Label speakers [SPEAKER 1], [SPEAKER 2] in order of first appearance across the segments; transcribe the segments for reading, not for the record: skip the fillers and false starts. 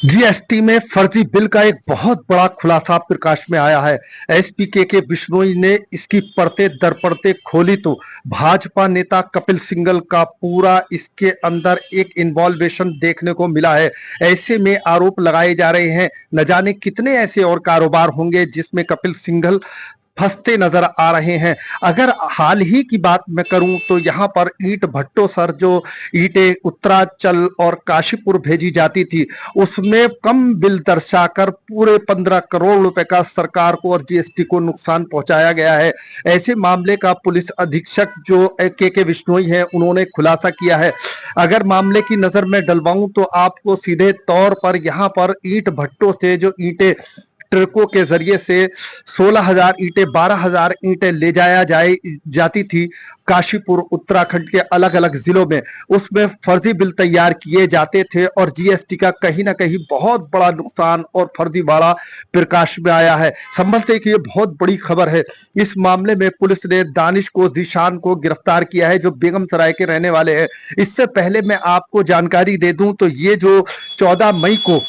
[SPEAKER 1] GST में फर्जी bill का एक बहुत बड़ा खुलासा प्रकाश में आया है। एसपी के बिश्नोई ने इसकी परतें दर परतें खोली तो भाजपा नेता कपिल सिंगल का पूरा इसके अंदर एक इन्वॉल्वेशन देखने को मिला है। ऐसे में आरोप लगाए जा रहे हैं, न जाने कितने ऐसे और कारोबार होंगे जिसमें कपिल सिंगल फंसते नजर आ रहे हैं। अगर हाल ही की बात मैं करूं तो यहाँ पर ईंट भट्टों सर जो ईंटें उत्तरांचल और काशीपुर भेजी जाती थी, उसमें कम बिल दर्शाकर पूरे 15 करोड़ रुपए का सरकार को और जीएसटी को नुकसान पहुंचाया गया है। ऐसे मामले का पुलिस अधीक्षक जो के विश्नोई है, उन्होंने खुलासा किया है। अगर मामले की नजर में डलवाऊं तो आपको सीधे तौर पर यहाँ पर ईंट भट्टों से जो ईंटें ट्रकों के जरिए से 16,000 ईंटें 12,000 ईंटें ले जाती थी काशीपुर उत्तराखंड के अलग अलग जिलों में, उसमें फर्जी बिल तैयार किए जाते थे और जीएसटी का कहीं ना कहीं बहुत बड़ा नुकसान और फर्जीवाड़ा प्रकाश में आया है। संभल से कि ये बहुत बड़ी खबर है। इस मामले में पुलिस ने दानिश को जीशान को गिरफ्तार किया है, जो बेगमसराय के रहने वाले हैं। इससे पहले मैं आपको जानकारी दे दूं तो ये जो 14 मई को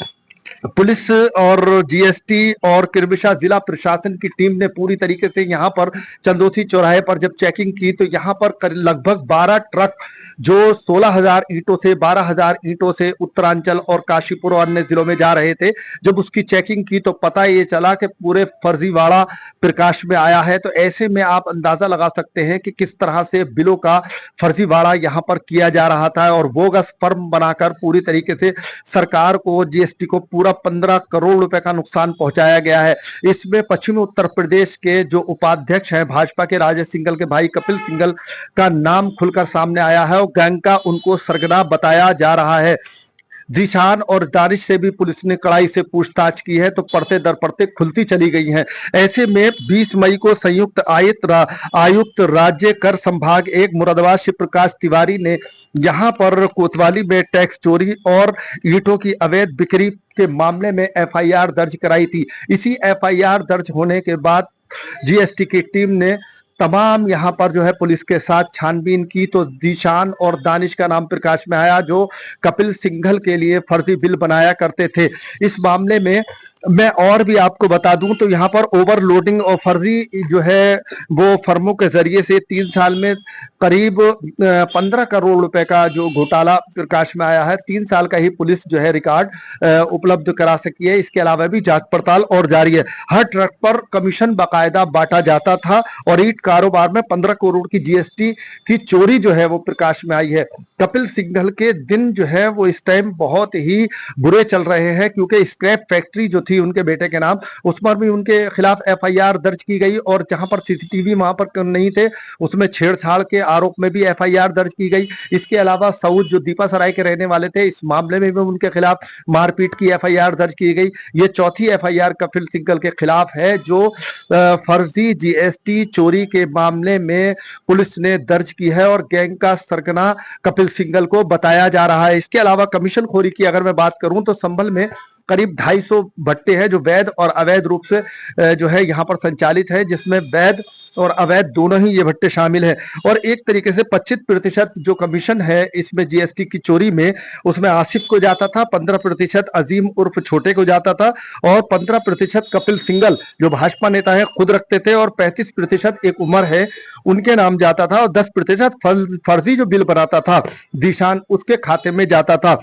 [SPEAKER 1] पुलिस और जीएसटी और किरमिशा जिला प्रशासन की टीम ने पूरी तरीके से यहां पर चंदोसी चौराहे पर जब चेकिंग की तो यहां पर लगभग 12 ट्रक जो 16,000 ईंटों से 12,000 ईंटों से उत्तरांचल और काशीपुर और अन्य जिलों में जा रहे थे। जब उसकी चेकिंग की तो पता ये चला कि पूरे फर्जीवाड़ा प्रकाश में आया है। तो ऐसे में आप अंदाजा लगा सकते हैं कि किस तरह से बिलों का फर्जीवाड़ा यहां पर किया जा रहा था और बोगस फर्म बनाकर पूरी तरीके से सरकार को, जीएसटी को पूरा 15 करोड़ रुपए का नुकसान पहुंचाया गया है। इसमें पश्चिमी उत्तर प्रदेश के जो उपाध्यक्ष हैं भाजपा के, राजेश सिंघल के भाई कपिल सिंघल का नाम खुलकर सामने आया है और गैंग का उनको सरगना बताया जा रहा है। जीशान और दानिश से भी पुलिस ने कड़ाई से पूछताछ की है तो परते दर परते खुलती चली गई हैं। ऐसे में 20 मई को संयुक्त आयुक्त राज्य कर संभाग 1 मुरादाबाद शिव प्रकाश तिवारी ने यहां पर कोतवाली में टैक्स चोरी और ईंटों की अवैध बिक्री के मामले में एफआईआर दर्ज कराई थी। इसी एफआईआर दर्ज होने के बाद जीएसटी की टीम ने तमाम यहां पर जो है पुलिस के साथ छानबीन की तो जीशान और दानिश का नाम प्रकाश में आया, जो कपिल सिंघल के लिए फर्जी बिल बनाया करते थे। इस मामले में मैं और भी आपको बता दूं तो यहाँ पर ओवरलोडिंग और फर्जी जो है वो फर्मों के जरिए से 3 साल में करीब 15 करोड़ रुपए का जो घोटाला प्रकाश में आया है। 3 साल का ही पुलिस जो है रिकॉर्ड उपलब्ध करा सकी है। इसके अलावा भी जांच पड़ताल और जारी है। हर ट्रक पर कमीशन बाकायदा बांटा जाता था और ईंट कारोबार में 15 करोड़ की जीएसटी की चोरी जो है वो प्रकाश में आई है। कपिल सिंघल के दिन जो है वो इस टाइम बहुत ही बुरे चल रहे हैं, क्योंकि स्क्रैप फैक्ट्री जो थी उनके बेटे के नाम, उस पर भी उनके खिलाफ एफआईआर दर्ज की गई और जहां पर सीसीटीवी वहां पर नहीं थे उसमें छेड़छाड़ के आरोप में भी एफआईआर दर्ज की गई। इसके अलावा सऊद जो दीपा सराय के रहने वाले थे, इस मामले में भी उनके खिलाफ मारपीट की एफआईआर दर्ज की गई। ये चौथी एफआईआर कपिल सिंघल के खिलाफ है, जो फर्जी जीएसटी चोरी के मामले में पुलिस ने दर्ज की है और गैंग का सरगना कपिल सिंघल को बताया जा रहा है। इसके अलावा कमीशन खोरी की अगर मैं बात करूं तो संभल में करीब 250 भट्टे हैं जो वैध और अवैध रूप से जो है यहाँ पर संचालित है, जिसमें वैध और अवैध दोनों ही ये भट्टे शामिल हैं। और एक तरीके से 25% जो कमीशन है इसमें जीएसटी की चोरी में, उसमें आसिफ को जाता था, 15% अजीम उर्फ छोटे को जाता था और 15% कपिल सिंघल जो भाजपा नेता है खुद रखते थे और 35% एक उमर है उनके नाम जाता था और 10% फर्जी जो बिल बनाता था जीशान, उसके खाते में जाता था।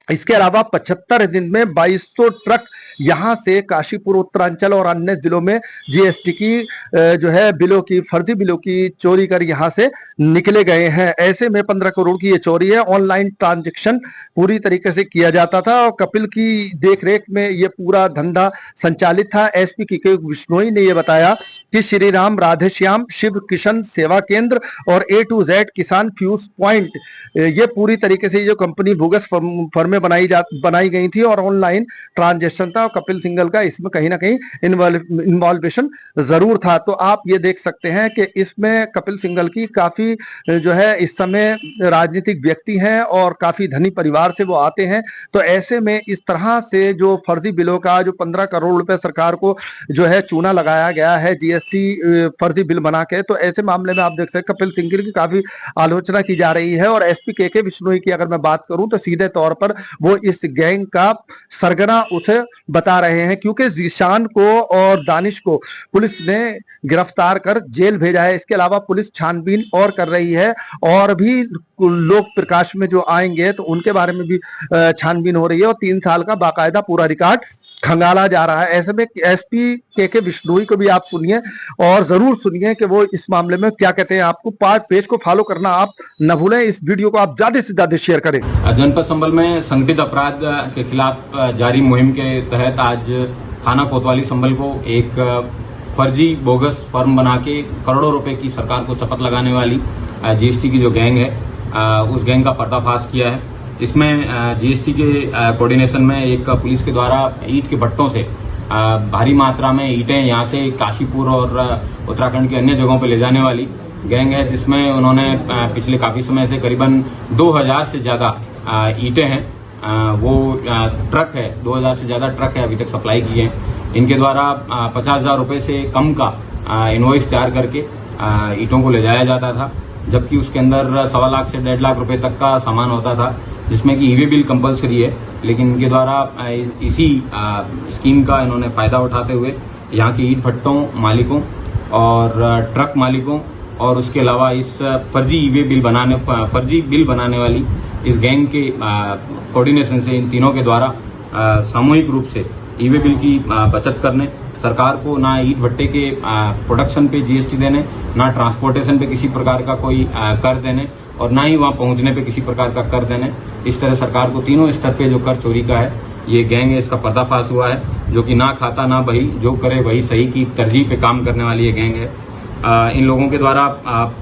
[SPEAKER 1] इसके अलावा 75 दिन में 2200 ट्रक यहां से काशीपुर उत्तरांचल और अन्य जिलों में जीएसटी की जो है बिलों की, फर्जी बिलों की चोरी कर यहां से निकले गए हैं। ऐसे में 15 करोड़ की ये चोरी है। ऑनलाइन ट्रांजैक्शन पूरी तरीके से किया जाता था और कपिल की देखरेख में ये पूरा धंधा संचालित था। एसपी के विश्नोई ने यह बताया कि श्री राम राधेश्याम शिव किशन सेवा केंद्र और A to Z किसान फ्यूज पॉइंट, ये पूरी तरीके से जो कंपनी बोगस फर्में बनाई गई थी और ऑनलाइन ट्रांजैक्शन था। और कपिल सिंगल का इसमें कहीं ना कहीं इन्वॉल्वेशन जरूर था। तो आप ये देख सकते हैं कि इसमें कपिल सिंगल की काफी जो है इस समय राजनीतिक व्यक्ति हैं और काफी धनी परिवार से वो आते हैं। तो ऐसे में इस तरह से जो फर्जी बिलों का जो 15 करोड़ रुपए सरकार को जो है चूना लगाया गया है जीएसटी फर्जी बिल बना के, तो ऐसे मामले में आप देख सकते हैं कपिल सिंगल की काफी आलोचना की जा रही है। और एसपी के बिश्नोई की अगर मैं बात करूं तो सीधे तौर पर वो इस गैंग का सरगना उसे बता रहे हैं, क्योंकि जीशान को और दानिश को पुलिस ने गिरफ्तार कर जेल भेजा है। इसके अलावा पुलिस छानबीन और कर रही है और भी लोग प्रकाश में जो आएंगे तो उनके बारे में भी छानबीन हो रही है और 3 साल का बाकायदा पूरा रिकॉर्ड खंगाला जा रहा है। ऐसे में एसपी के बिश्नोई को भी आप सुनिए और जरूर सुनिए कि वो इस मामले में क्या कहते हैं। आपको पेज को फॉलो करना आप न भूलें, इस वीडियो को आप ज्यादा से ज्यादा शेयर करें।
[SPEAKER 2] जनपद संभल में संगठित अपराध के खिलाफ जारी मुहिम के तहत आज थाना कोतवाली संभल को एक फर्जी बोगस फर्म बना के करोड़ों रुपए की सरकार को चपत लगाने वाली जीएसटी की जो गैंग है उस गैंग का पर्दाफाश किया है। इसमें जीएसटी के कोऑर्डिनेशन में एक पुलिस के द्वारा ईंट के भट्टों से भारी मात्रा में ईंटें यहां से काशीपुर और उत्तराखंड के अन्य जगहों पर ले जाने वाली गैंग है, जिसमें उन्होंने पिछले काफी समय से करीबन 2000 से ज्यादा ईंटें हैं, वो ट्रक है, 2000 से ज्यादा ट्रक है अभी तक सप्लाई किए हैं। इनके द्वारा 50,000 रुपए से कम का इनवॉइस तैयार करके ईंटों को ले जाया जाता था, जबकि उसके अंदर 1.25 लाख से 1.5 लाख रुपए तक का सामान होता था, जिसमें कि ईवे बिल कंपलसरी है। लेकिन इनके द्वारा इसी स्कीम का इन्होंने फायदा उठाते हुए यहाँ के ईंट भट्टों मालिकों और ट्रक मालिकों और उसके अलावा इस फर्जी बिल बनाने वाली इस गैंग के कोऑर्डिनेशन से इन तीनों के द्वारा सामूहिक रूप से ईवे बिल की बचत करने, सरकार को ना ईंट भट्टे के प्रोडक्शन पे जीएसटी देने, ना ट्रांसपोर्टेशन पे किसी प्रकार का कोई कर देने और ना ही वहां पहुंचने पे किसी प्रकार का कर देने। इस तरह सरकार को तीनों स्तर पे जो कर चोरी का है ये गैंग है, इसका पर्दाफाश हुआ है, जो कि ना खाता ना बही, जो करे वही सही की तरजीह पे काम करने वाली ये गैंग है। इन लोगों के द्वारा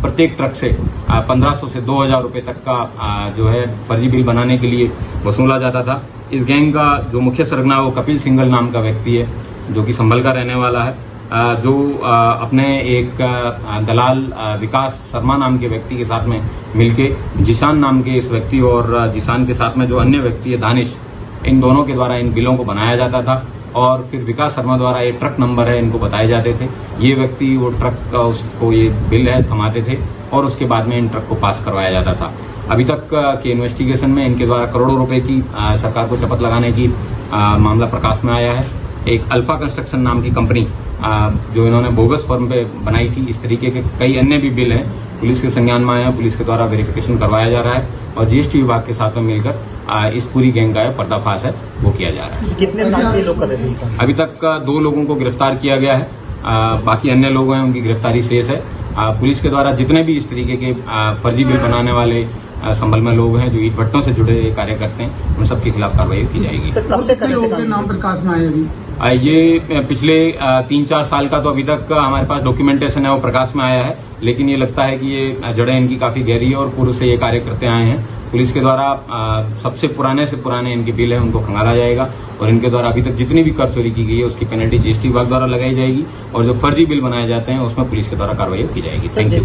[SPEAKER 2] प्रत्येक ट्रक से 1500 से 2000 रुपए तक का जो है फर्जी बिल बनाने के लिए वसूला जाता था। इस गैंग का जो मुख्य सरगना वो कपिल सिंगल नाम का व्यक्ति है, जो कि संभल का रहने वाला है, जो अपने एक दलाल विकास शर्मा नाम के व्यक्ति के साथ में मिलके जिशान नाम के इस व्यक्ति और जिशान के साथ में जो अन्य व्यक्ति है दानिश, इन दोनों के द्वारा इन बिलों को बनाया जाता था और फिर विकास शर्मा द्वारा ये ट्रक नंबर है इनको बताए जाते थे। ये व्यक्ति वो ट्रक का उसको ये बिल है थमाते थे और उसके बाद में इन ट्रक को पास करवाया जाता था। अभी तक के इन्वेस्टिगेशन में इनके द्वारा करोड़ों रुपए की सरकार को चपत लगाने की मामला प्रकाश में आया है। एक अल्फा कंस्ट्रक्शन नाम की कंपनी जो इन्होंने बोगस फर्म पे बनाई थी, इस तरीके के कई अन्य भी बिल हैं, पुलिस के संज्ञान में आए हैं, पुलिस के द्वारा वेरिफिकेशन करवाया जा रहा है और जीएसटी विभाग के साथ में मिलकर इस पूरी गैंग का पर्दाफाश है वो किया जा रहा है।
[SPEAKER 3] कितने साल से लोग कर रहे थे?
[SPEAKER 2] अभी तक 2 लोगों को गिरफ्तार किया गया है, बाकी अन्य लोग हैं उनकी गिरफ्तारी शेष है। पुलिस के द्वारा जितने भी इस तरीके के फर्जी बिल बनाने वाले संभल में लोग हैं जो ईंट भट्टों से जुड़े कार्य करते हैं, उन सबके खिलाफ कार्रवाई की जाएगी।
[SPEAKER 3] कितने लोगों के नाम प्रकाश में आए अभी?
[SPEAKER 2] ये पिछले 3-4 साल का तो अभी तक हमारे पास डॉक्यूमेंटेशन है वो प्रकाश में आया है, लेकिन ये लगता है कि ये जड़ें इनकी काफी गहरी है और पूर्व से ये कार्य करते आए हैं। पुलिस के द्वारा सबसे पुराने से पुराने इनके बिल है उनको खंगाला जाएगा और इनके द्वारा अभी तक जितनी भी कर चोरी की गई है उसकी पेनल्टी जीएसटी विभाग द्वारा लगाई जाएगी और जो फर्जी बिल बनाए जाते हैं उसमें पुलिस के द्वारा कार्रवाई की जाएगी। Thank you.